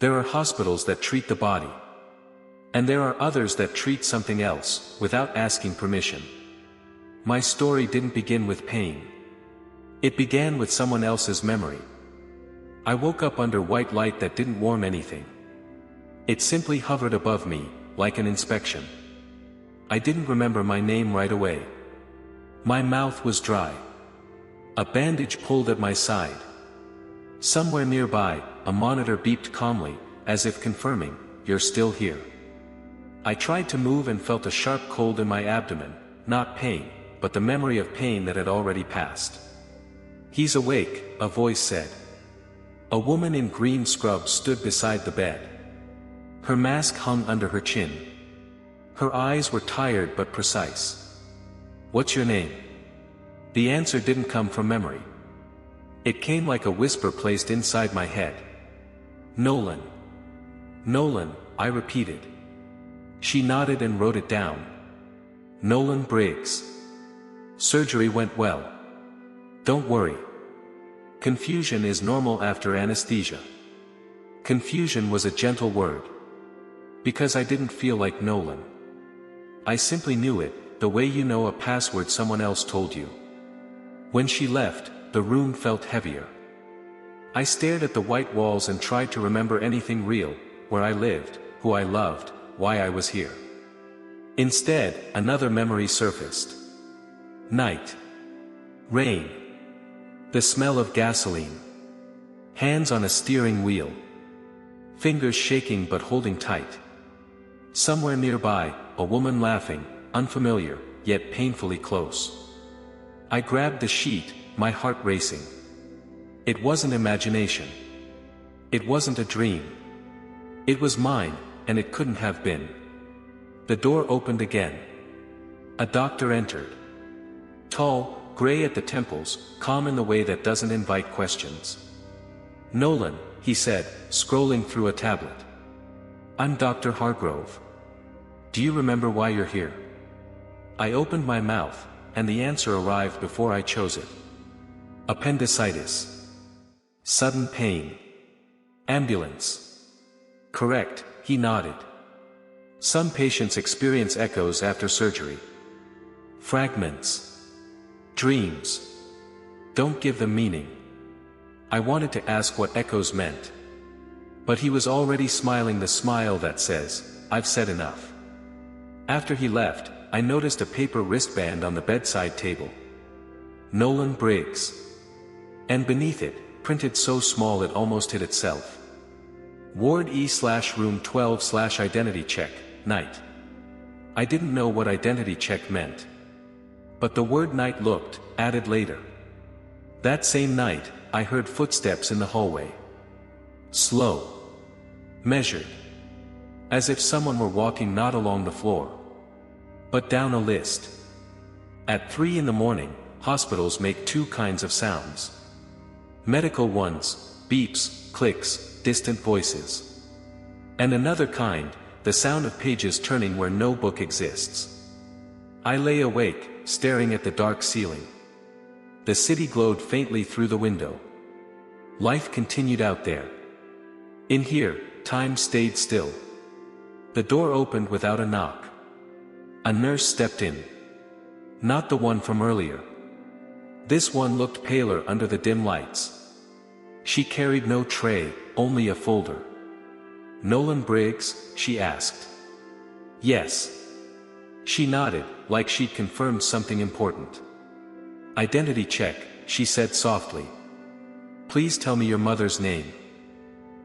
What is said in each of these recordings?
There are hospitals that treat the body. And there are others that treat something else, without asking permission. My story didn't begin with pain. It began with someone else's memory. I woke up under white light that didn't warm anything. It simply hovered above me, like an inspection. I didn't remember my name right away. My mouth was dry. A bandage pulled at my side. Somewhere nearby, a monitor beeped calmly, as if confirming, "You're still here." I tried to move and felt a sharp cold in my abdomen, not pain, but the memory of pain that had already passed. "He's awake," a voice said. A woman in green scrubs stood beside the bed. Her mask hung under her chin. Her eyes were tired but precise. "What's your name?" The answer didn't come from memory. It came like a whisper placed inside my head. "Nolan." "Nolan," I repeated. She nodded and wrote it down. "Nolan Briggs. Surgery went well. Don't worry. Confusion is normal after anesthesia." Confusion was a gentle word. Because I didn't feel like Nolan. I simply knew it, the way you know a password someone else told you. When she left, the room felt heavier. I stared at the white walls and tried to remember anything real, where I lived, who I loved, why I was here. Instead, another memory surfaced. Night. Rain. The smell of gasoline. Hands on a steering wheel. Fingers shaking but holding tight. Somewhere nearby, a woman laughing, unfamiliar, yet painfully close. I grabbed the sheet, my heart racing. It wasn't imagination. It wasn't a dream. It was mine, and it couldn't have been. The door opened again. A doctor entered. Tall, gray at the temples, calm in the way that doesn't invite questions. "Nolan," he said, scrolling through a tablet. "I'm Dr. Hargrove. Do you remember why you're here?" I opened my mouth, and the answer arrived before I chose it. "Appendicitis. Sudden pain. Ambulance." "Correct," he nodded. "Some patients experience echoes after surgery. Fragments. Dreams. Don't give them meaning." I wanted to ask what echoes meant. But he was already smiling the smile that says, "I've said enough." After he left, I noticed a paper wristband on the bedside table. Nolan Briggs. And beneath it, printed so small it almost hid itself. Ward E/room 12/identity check, night. I didn't know what identity check meant. But the word night looked, added later. That same night, I heard footsteps in the hallway. Slow. Measured. As if someone were walking not along the floor, but down a list. At 3 in the morning, hospitals make two kinds of sounds. Medical ones, beeps, clicks, distant voices. And another kind, the sound of pages turning where no book exists. I lay awake, staring at the dark ceiling. The city glowed faintly through the window. Life continued out there. In here, time stayed still. The door opened without a knock. A nurse stepped in. Not the one from earlier. This one looked paler under the dim lights. She carried no tray, only a folder. "Nolan Briggs?" she asked. "Yes." She nodded, like she'd confirmed something important. "Identity check," she said softly. "Please tell me your mother's name."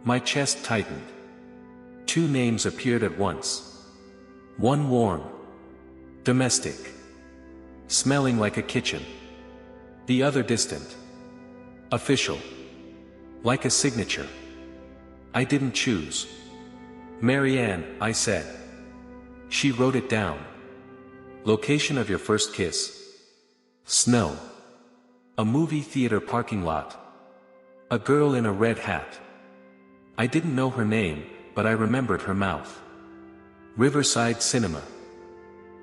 My chest tightened. Two names appeared at once. One warm. Domestic. Smelling like a kitchen. The other distant. Official. Like a signature. I didn't choose. "Marianne," I said. She wrote it down. "Location of your first kiss." Snow. A movie theater parking lot. A girl in a red hat. I didn't know her name, but I remembered her mouth. Riverside Cinema.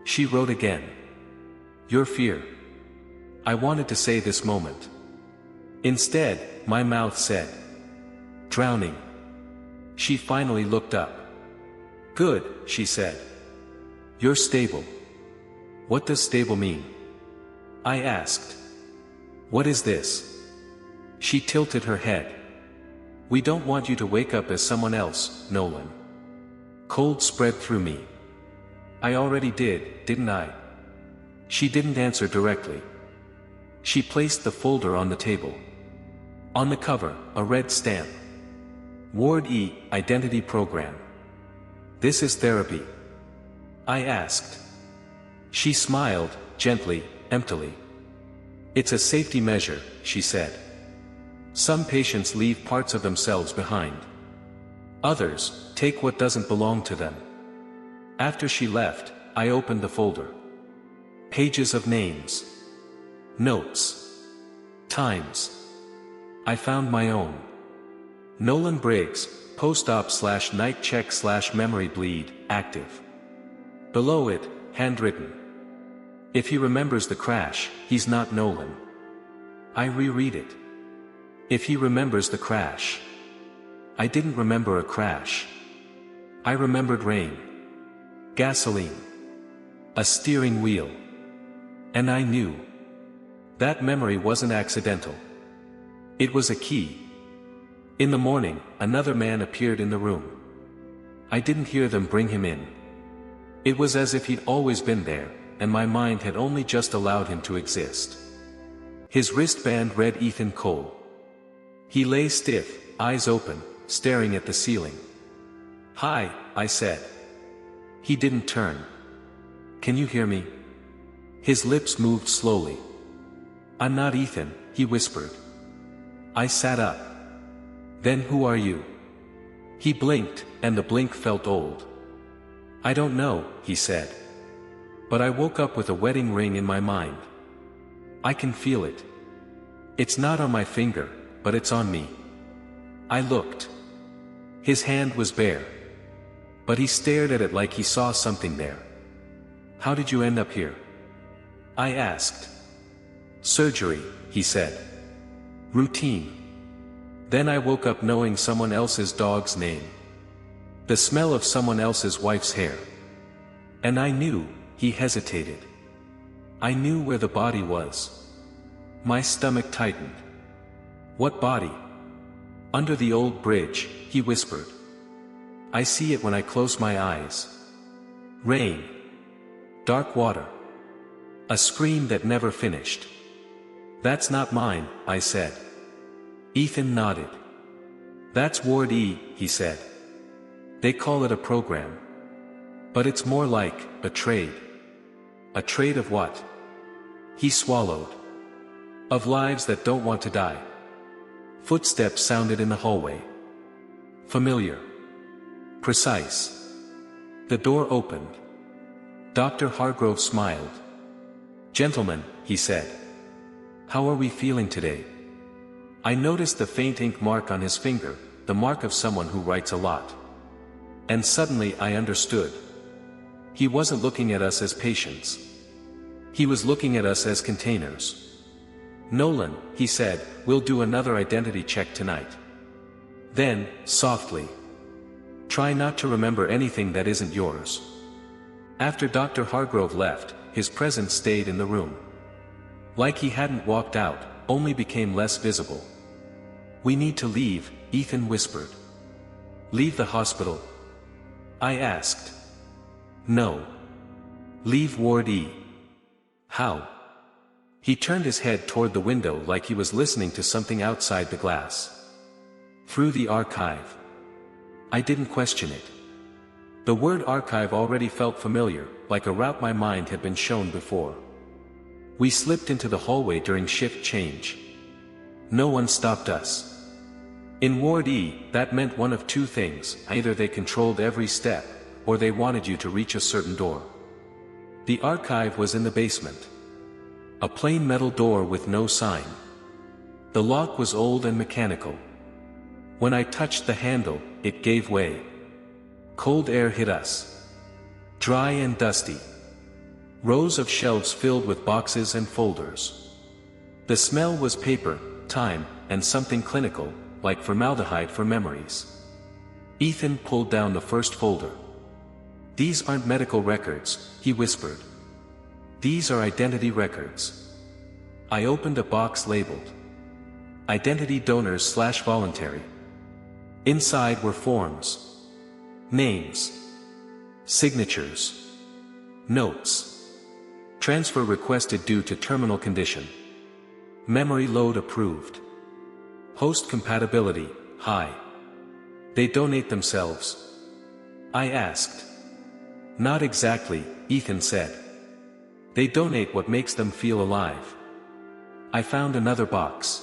She wrote again. "Your fear." I wanted to say this moment. Instead, my mouth said, "Drowning." She finally looked up. "Good," she said. "You're stable." "What does stable mean?" I asked. "What is this?" She tilted her head. "We don't want you to wake up as someone else, Nolan." Cold spread through me. "I already did, didn't I?" She didn't answer directly. She placed the folder on the table. On the cover, a red stamp. Ward E, Identity Program. "This is therapy?" I asked. She smiled, gently, emptily. "It's a safety measure," she said. "Some patients leave parts of themselves behind. Others take what doesn't belong to them." After she left, I opened the folder. Pages of names. Notes. Times. I found my own. Nolan Briggs, post-op/night check/memory bleed, active. Below it, handwritten. "If he remembers the crash, he's not Nolan." I reread it. "If he remembers the crash." I didn't remember a crash. I remembered rain. Gasoline. A steering wheel. And I knew. That memory wasn't accidental. It was a key. In the morning, another man appeared in the room. I didn't hear them bring him in. It was as if he'd always been there, and my mind had only just allowed him to exist. His wristband read Ethan Cole. He lay stiff, eyes open, staring at the ceiling. "Hi," I said. He didn't turn. "Can you hear me?" His lips moved slowly. "I'm not Ethan," he whispered. I sat up. "Then who are you?" He blinked, and the blink felt old. "I don't know," he said. "But I woke up with a wedding ring in my mind. I can feel it. It's not on my finger, but it's on me." I looked. His hand was bare. But he stared at it like he saw something there. "How did you end up here?" I asked. "Surgery," he said. "Routine." Then I woke up knowing someone else's dog's name. The smell of someone else's wife's hair. And I knew. He hesitated. I knew where the body was. My stomach tightened. "What body?" "Under the old bridge," he whispered. "I see it when I close my eyes. Rain. Dark water. A scream that never finished." "That's not mine," I said. Ethan nodded. "That's Ward E," he said. "They call it a program. But it's more like a trade." "A trade of what?" He swallowed. "Of lives that don't want to die." Footsteps sounded in the hallway. Familiar. Precise. The door opened. Dr. Hargrove smiled. "Gentlemen," he said. "How are we feeling today?" I noticed the faint ink mark on his finger, the mark of someone who writes a lot. And suddenly I understood. He wasn't looking at us as patients. He was looking at us as containers. "Nolan," he said, "we'll do another identity check tonight." Then, softly, "Try not to remember anything that isn't yours." After Dr. Hargrove left, his presence stayed in the room. Like he hadn't walked out, only became less visible. "We need to leave," Ethan whispered. "Leave the hospital?" I asked. "No. Leave Ward E." "How?" He turned his head toward the window like he was listening to something outside the glass. "Through the archive." I didn't question it. The word archive already felt familiar, like a route my mind had been shown before. We slipped into the hallway during shift change. No one stopped us. In Ward E, that meant one of two things: either they controlled every step, or they wanted you to reach a certain door. The archive was in the basement. A plain metal door with no sign. The lock was old and mechanical. When I touched the handle, it gave way. Cold air hit us. Dry and dusty. Rows of shelves filled with boxes and folders. The smell was paper, time, and something clinical, like formaldehyde for memories. Ethan pulled down the first folder. "These aren't medical records," he whispered. "These are identity records." I opened a box labeled "Identity Donors/Voluntary." Inside were forms, names, signatures, notes. Transfer requested due to terminal condition. Memory load approved. Host compatibility, high. They donate themselves? I asked. Not exactly, Ethan said. They donate what makes them feel alive. I found another box.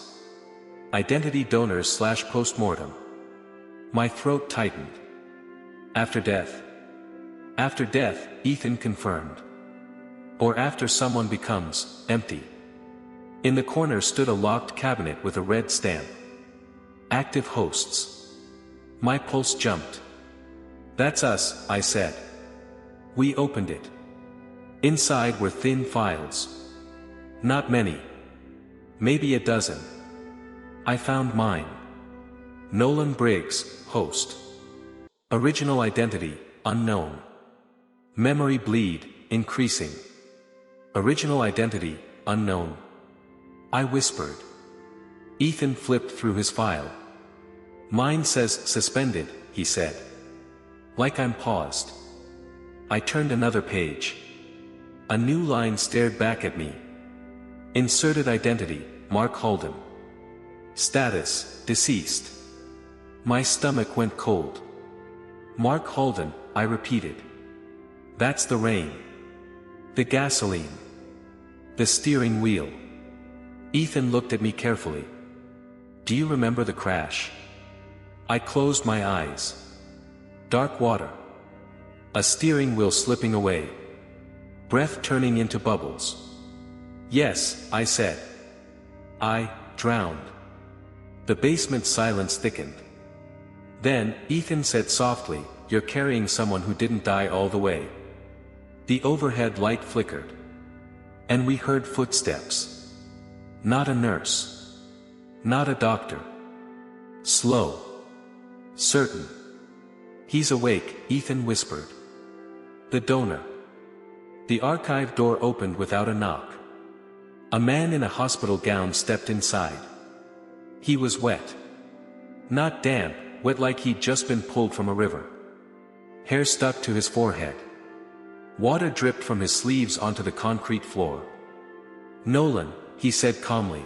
Identity Donors/Postmortem. My throat tightened. After death. After death, Ethan confirmed. Or after someone becomes empty. In the corner stood a locked cabinet with a red stamp. Active hosts. My pulse jumped. That's us, I said. We opened it. Inside were thin files. Not many. Maybe a dozen. I found mine. Nolan Briggs, host. Original identity, unknown. Memory bleed, increasing. Original identity, unknown. I whispered. Ethan flipped through his file. Mine says suspended, he said. Like I'm paused. I turned another page. A new line stared back at me. Inserted identity, Mark Holden. Status, deceased. My stomach went cold. Mark Holden, I repeated. That's the rain. The gasoline. The steering wheel. Ethan looked at me carefully. Do you remember the crash? I closed my eyes. Dark water. A steering wheel slipping away. Breath turning into bubbles. Yes, I said. I drowned. The basement silence thickened. Then, Ethan said softly, you're carrying someone who didn't die all the way. The overhead light flickered. And we heard footsteps. Not a nurse. Not a doctor. Slow. Certain. He's awake, Ethan whispered. The donor. The archive door opened without a knock. A man in a hospital gown stepped inside. He was wet. Not damp, wet like he'd just been pulled from a river. Hair stuck to his forehead. Water dripped from his sleeves onto the concrete floor. Nolan, he said calmly.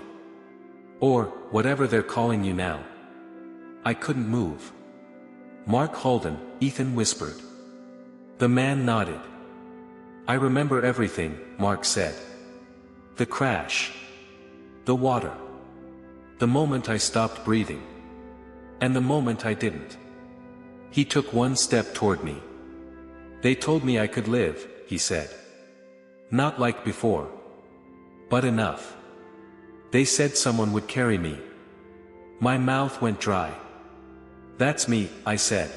Or, whatever they're calling you now. I couldn't move. Mark Holden, Ethan whispered. The man nodded. I remember everything, Mark said. The crash. The water. The moment I stopped breathing. And the moment I didn't. He took one step toward me. They told me I could live, he said. Not like before. But enough. They said someone would carry me. My mouth went dry. That's me, I said.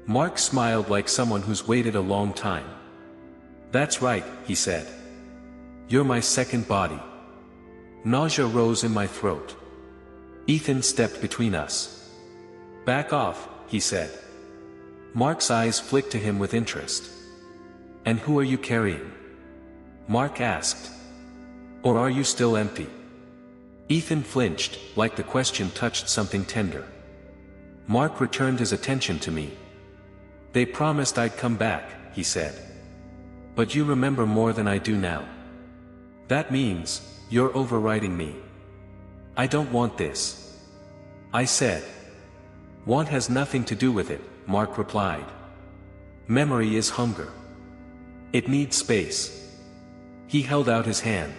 Mark smiled like someone who's waited a long time. That's right, he said. You're my second body. Nausea rose in my throat. Ethan stepped between us. Back off, he said. Mark's eyes flicked to him with interest. And who are you carrying? Mark asked. Or are you still empty? Ethan flinched, like the question touched something tender. Mark returned his attention to me. They promised I'd come back, he said. But you remember more than I do now. That means, you're overriding me. I don't want this. I said. Want has nothing to do with it, Mark replied. Memory is hunger. It needs space. He held out his hand.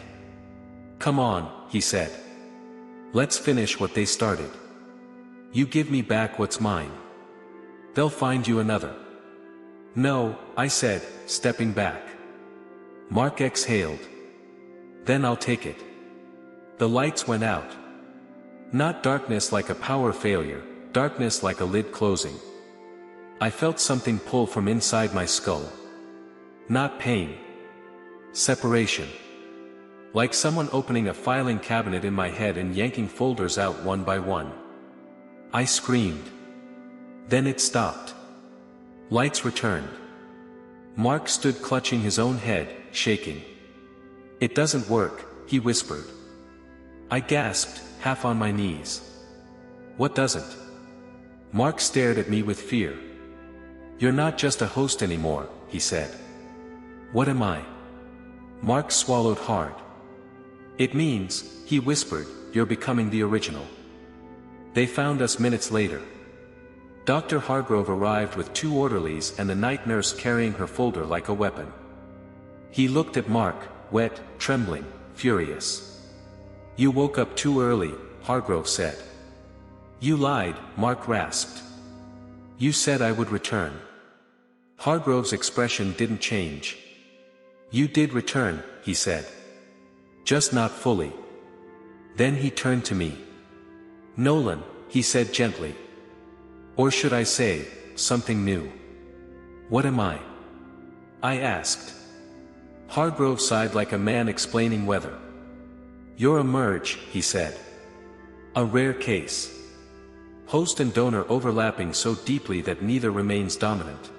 Come on, he said. Let's finish what they started. You give me back what's mine. They'll find you another. No, I said, stepping back. Mark exhaled. Then I'll take it. The lights went out. Not darkness like a power failure, darkness like a lid closing. I felt something pull from inside my skull. Not pain. Separation. Like someone opening a filing cabinet in my head and yanking folders out one by one. I screamed. Then it stopped. Lights returned. Mark stood clutching his own head, shaking. "It doesn't work," he whispered. I gasped, half on my knees. "What doesn't?" Mark stared at me with fear. "You're not just a host anymore," he said. "What am I?" Mark swallowed hard. "It means," he whispered, "you're becoming the original." They found us minutes later. Dr. Hargrove arrived with 2 orderlies and the night nurse carrying her folder like a weapon. He looked at Mark, wet, trembling, furious. "You woke up too early," Hargrove said. "You lied," Mark rasped. "You said I would return." Hargrove's expression didn't change. "You did return," he said. "Just not fully." Then he turned to me. "Nolan," he said gently. "Or should I say, something new." "What am I?" I asked. Hargrove sighed like a man explaining weather. "You're a merge," he said. "A rare case. Host and donor overlapping so deeply that neither remains dominant."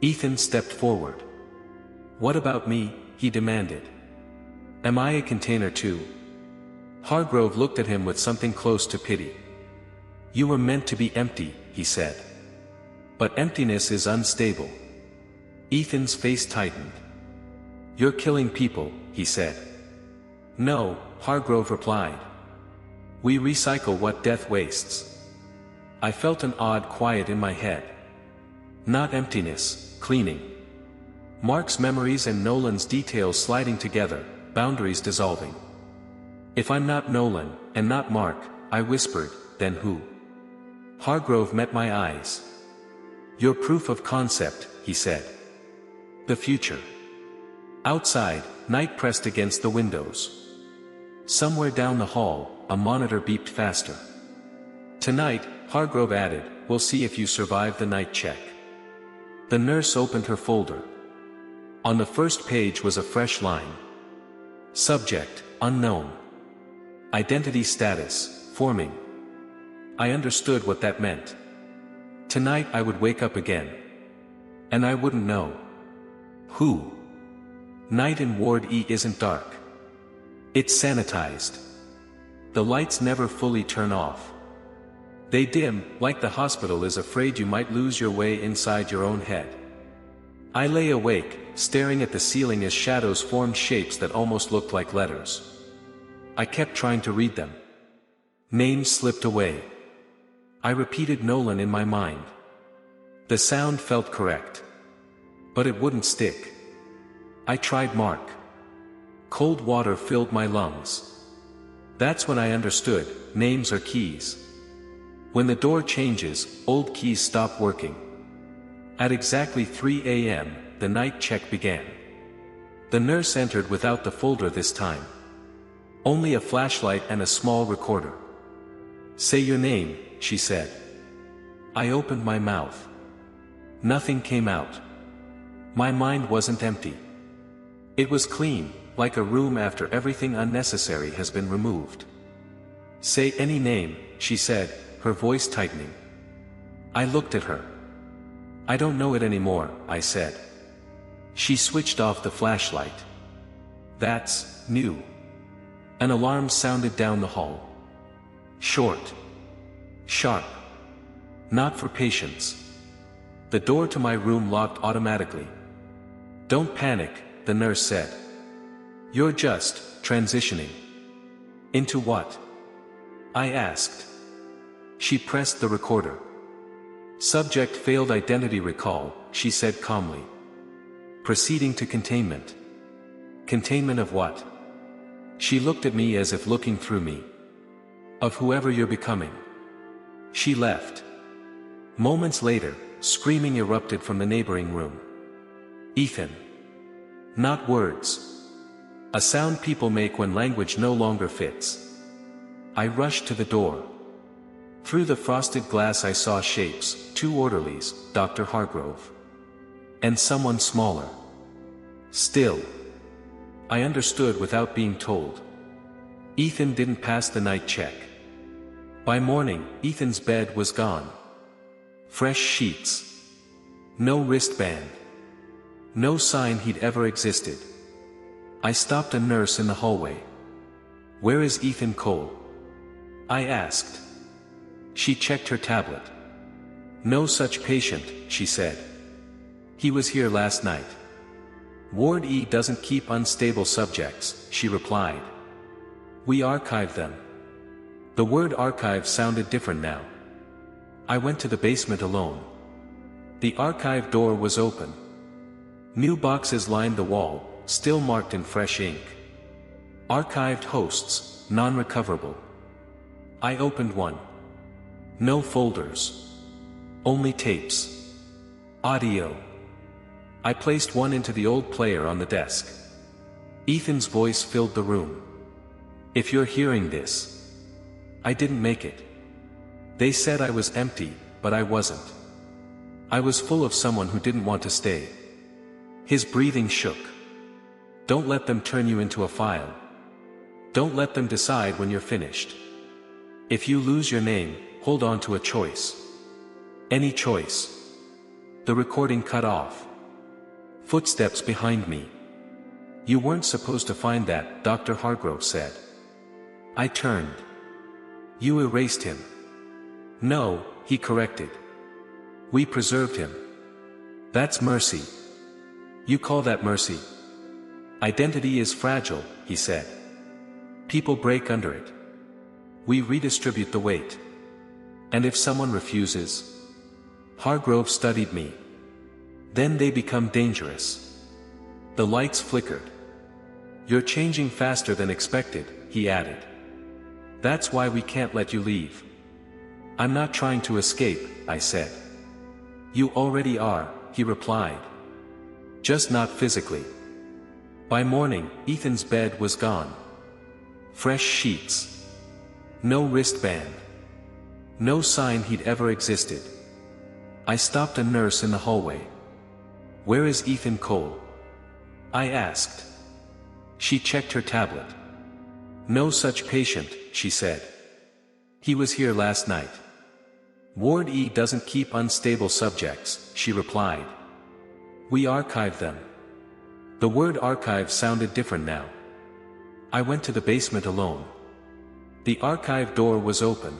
Ethan stepped forward. "What about me?" he demanded. "Am I a container too?" Hargrove looked at him with something close to pity. "You were meant to be empty," he said. "But emptiness is unstable." Ethan's face tightened. "You're killing people," he said. "No," Hargrove replied. "We recycle what death wastes." I felt an odd quiet in my head. Not emptiness, cleaning. Mark's memories and Nolan's details sliding together, boundaries dissolving. "If I'm not Nolan, and not Mark," I whispered, "then who?" Hargrove met my eyes. "You're proof of concept," he said. "The future." Outside, night pressed against the windows. Somewhere down the hall, a monitor beeped faster. "Tonight," Hargrove added, "we'll see if you survive the night check." The nurse opened her folder. On the first page was a fresh line. Subject, unknown. Identity status, forming. I understood what that meant. Tonight I would wake up again. And I wouldn't know. Who? Night in Ward E isn't dark. It's sanitized. The lights never fully turn off. They dim, like the hospital is afraid you might lose your way inside your own head. I lay awake, staring at the ceiling as shadows formed shapes that almost looked like letters. I kept trying to read them. Names slipped away. I repeated Nolan in my mind. The sound felt correct. But it wouldn't stick. I tried Mark. Cold water filled my lungs. That's when I understood, names are keys. When the door changes, old keys stop working. At exactly 3 a.m., the night check began. The nurse entered without the folder this time. Only a flashlight and a small recorder. "Say your name," she said. I opened my mouth. Nothing came out. My mind wasn't empty. It was clean, like a room after everything unnecessary has been removed. "Say any name," she said, her voice tightening. I looked at her. "I don't know it anymore," I said. She switched off the flashlight. "That's new." An alarm sounded down the hall. Short. Sharp. Not for patients. The door to my room locked automatically. "Don't panic," the nurse said. "You're just transitioning." "Into what?" I asked. She pressed the recorder. "Subject failed identity recall," she said calmly. "Proceeding to containment." "Containment of what?" She looked at me as if looking through me. "Of whoever you're becoming." She left. Moments later, screaming erupted from the neighboring room. "Ethan." Not words. A sound people make when language no longer fits. I rushed to the door. Through the frosted glass I saw shapes, 2 orderlies, Dr. Hargrove. And someone smaller. Still. I understood without being told. Ethan didn't pass the night check. By morning, Ethan's bed was gone. Fresh sheets. No wristband. No sign he'd ever existed. I stopped a nurse in the hallway. "Where is Ethan Cole?" I asked. She checked her tablet. "No such patient," she said. "He was here last night." "Ward E doesn't keep unstable subjects," she replied. "We archive them." The word archive sounded different now. I went to the basement alone. The archive door was open. New boxes lined the wall, still marked in fresh ink. Archived hosts, non-recoverable. I opened one. No folders. Only tapes. Audio. I placed one into the old player on the desk. Ethan's voice filled the room. "If you're hearing this, I didn't make it. They said I was empty, but I wasn't. I was full of someone who didn't want to stay." His breathing shook. "Don't let them turn you into a file. Don't let them decide when you're finished. If you lose your name, hold on to a choice. Any choice." The recording cut off. Footsteps behind me. "You weren't supposed to find that," Dr. Hargrove said. I turned. "You erased him." "No," he corrected. "We preserved him." "That's mercy." "You call that mercy?" "Identity is fragile," he said. "People break under it. We redistribute the weight. And if someone refuses?" Hargrove studied me. "Then they become dangerous." The lights flickered. "You're changing faster than expected," he added. "That's why we can't let you leave." "I'm not trying to escape," I said. "You already are," he replied. "Just not physically." By morning, Ethan's bed was gone. Fresh sheets. No wristband. No sign he'd ever existed. I stopped a nurse in the hallway. "Where is Ethan Cole?" I asked. She checked her tablet. "No such patient," she said. "He was here last night." "Ward E doesn't keep unstable subjects," she replied. "We archive them." The word archive sounded different now. I went to the basement alone. The archive door was open.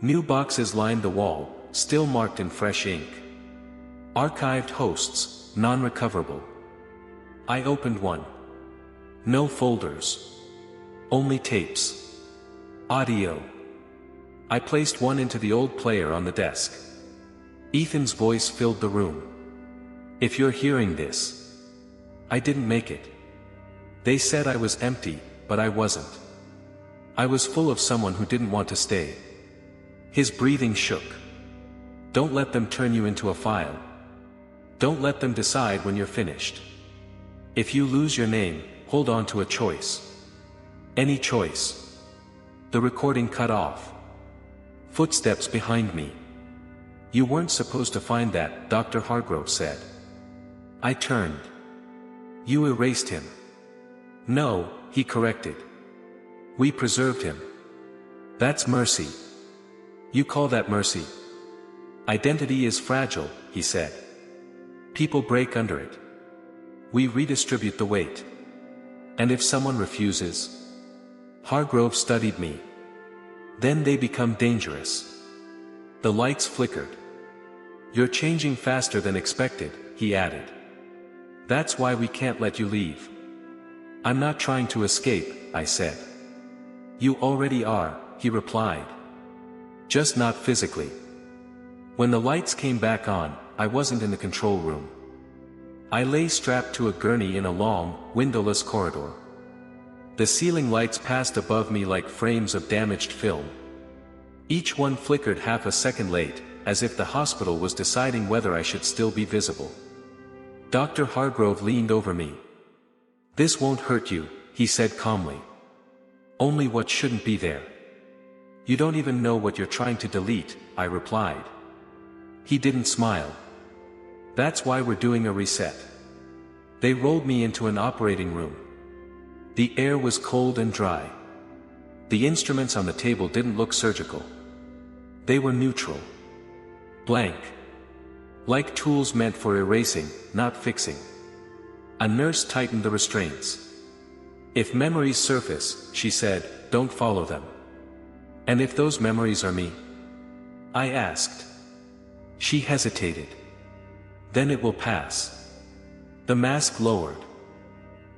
New boxes lined the wall, still marked in fresh ink. Archived hosts, non-recoverable. I opened one. No folders. Only tapes. Audio. I placed one into the old player on the desk. Ethan's voice filled the room. "If you're hearing this, I didn't make it. They said I was empty, but I wasn't. I was full of someone who didn't want to stay." His breathing shook. "Don't let them turn you into a file. Don't let them decide when you're finished. If you lose your name, hold on to a choice. Any choice." The recording cut off. Footsteps behind me. "You weren't supposed to find that," Dr. Hargrove said. I turned. "You erased him." "No," he corrected. "We preserved him." "That's mercy." "You call that mercy?" "Identity is fragile," he said. "People break under it. We redistribute the weight. And if someone refuses?" Hargrove studied me. "Then they become dangerous." The lights flickered. "You're changing faster than expected," he added. "That's why we can't let you leave." "I'm not trying to escape," I said. "You already are," he replied. "Just not physically." When the lights came back on, I wasn't in the control room. I lay strapped to a gurney in a long, windowless corridor. The ceiling lights passed above me like frames of damaged film. Each one flickered half a second late, as if the hospital was deciding whether I should still be visible. Dr. Hargrove leaned over me. "This won't hurt you," he said calmly. "Only what shouldn't be there." "You don't even know what you're trying to delete," I replied. He didn't smile. "That's why we're doing a reset." They rolled me into an operating room. The air was cold and dry. The instruments on the table didn't look surgical. They were neutral. blank. Like tools meant for erasing, not fixing. A nurse tightened the restraints. If memories surface, she said, don't follow them. And if those memories are me? I asked. She hesitated. Then it will pass. The mask lowered.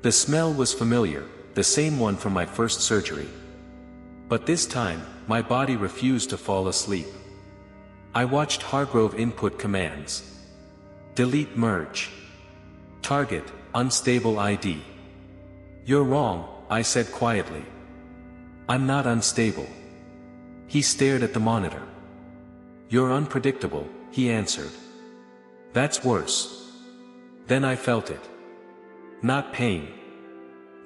The smell was familiar, the same one from my first surgery. But this time, my body refused to fall asleep. I watched Hargrove input commands. Delete merge. Target, unstable ID. You're wrong, I said quietly. I'm not unstable. He stared at the monitor. You're unpredictable, he answered. That's worse. Then I felt it. Not pain.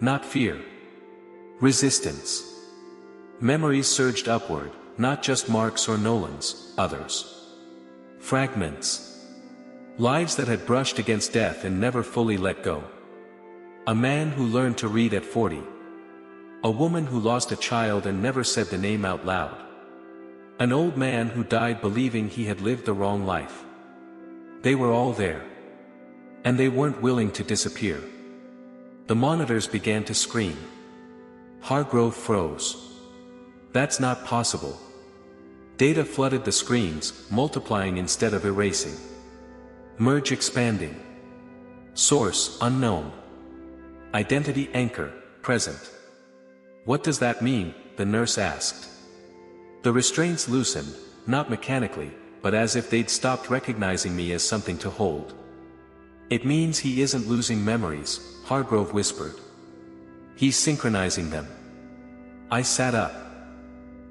Not fear. Resistance. Memories surged upward, not just Mark's or Nolan's, others. Fragments. Lives that had brushed against death and never fully let go. A man who learned to read at 40. A woman who lost a child and never said the name out loud. An old man who died believing he had lived the wrong life. They were all there. And they weren't willing to disappear. The monitors began to scream. Hargrove froze. That's not possible. Data flooded the screens, multiplying instead of erasing. Merge expanding. Source unknown. Identity anchor present. What does that mean? The nurse asked. The restraints loosened, not mechanically, but as if they'd stopped recognizing me as something to hold. It means he isn't losing memories, Hargrove whispered. He's synchronizing them. I sat up.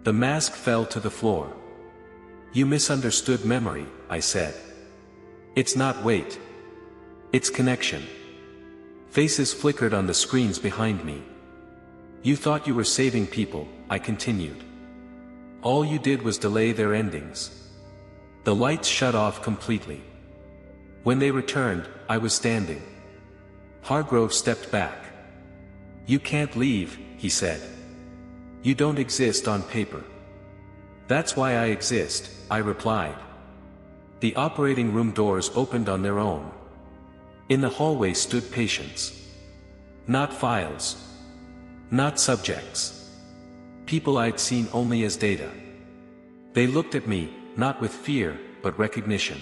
The mask fell to the floor. You misunderstood memory, I said. It's not weight. It's connection. Faces flickered on the screens behind me. You thought you were saving people, I continued. All you did was delay their endings. The lights shut off completely. When they returned, I was standing. Hargrove stepped back. You can't leave, he said. You don't exist on paper. That's why I exist, I replied. The operating room doors opened on their own. In the hallway stood patients. Not files. Not subjects. People I'd seen only as data. They looked at me, not with fear, but recognition.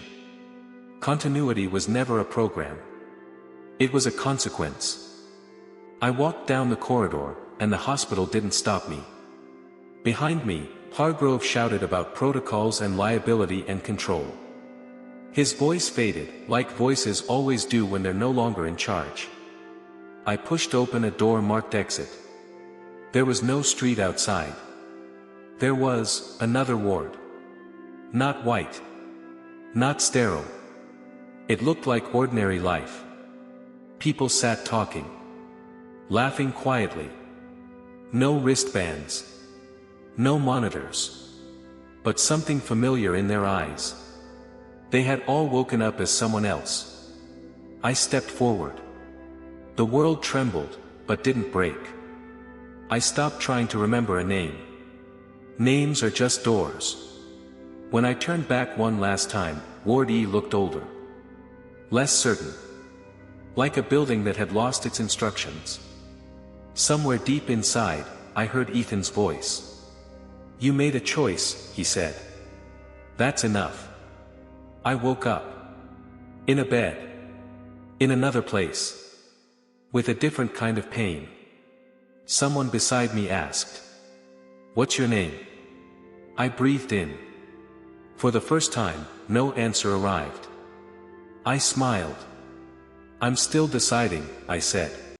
Continuity was never a program. It was a consequence. I walked down the corridor, and the hospital didn't stop me. Behind me, Hargrove shouted about protocols and liability and control. His voice faded, like voices always do when they're no longer in charge. I pushed open a door marked exit. There was no street outside. There was another ward. Not white. Not sterile. It looked like ordinary life. People sat talking. Laughing quietly. No wristbands. No monitors. But something familiar in their eyes. They had all woken up as someone else. I stepped forward. The world trembled, but didn't break. I stopped trying to remember a name. Names are just doors. When I turned back one last time, Ward E looked older. Less certain. Like a building that had lost its instructions. Somewhere deep inside, I heard Ethan's voice. You made a choice, he said. That's enough. I woke up. In a bed. In another place. With a different kind of pain. Someone beside me asked. What's your name? I breathed in. For the first time, no answer arrived. I smiled. I'm still deciding, I said.